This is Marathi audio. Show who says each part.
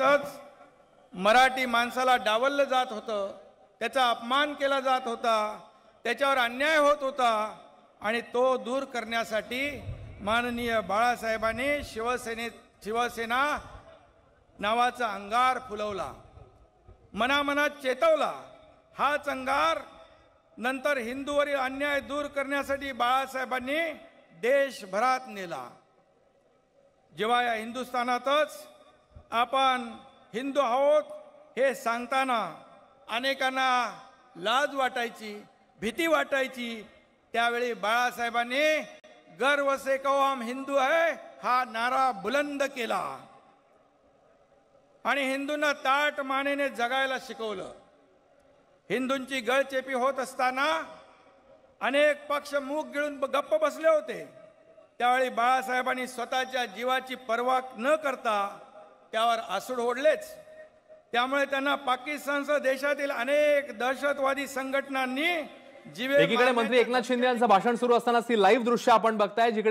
Speaker 1: हिंदुस्थानातच मराठी माणसाला डावललं जात होतं, त्याचा अपमान केला जात होता, त्याच्यावर अन्याय होत होता आणि तो दूर करण्यासाठी माननीय बाळासाहेबांनी शिवसेना नावाचा अंगार फुलवला, मनामनात चेतवला। हाच अंगार नंतर हिंदूवरील अन्याय दूर करण्यासाठी बाळासाहेबांनी देशभरात नेला। जेव्हा या हिंदुस्थानातच आपण हिंदू आहोत हे सांगताना अनेकांना लाज वाटायची, भीती वाटायची, त्यावेळी बाळासाहेबांनी गर्व से कहो हम हिंदू है हा नारा बुलंद केला आणि हिंदूंना ताट मानेने जगायला शिकवलं। हिंदूंची गळचेपी होत असताना अनेक पक्ष मूग गिळून गप्प बसले होते, त्यावेळी बाळासाहेबांनी स्वतःच्या जीवाची पर्वा न करता त्यावर आसूड ओढलेच। त्यामुळे त्यांना पाकिस्तानसह देशातील अनेक दहशतवादी संघटनांनी
Speaker 2: एकीकडे मंत्री एकनाथ शिंदे यांचं भाषण सुरू असताना ती लाईव्ह दृश्य आपण बघताय, जिकडे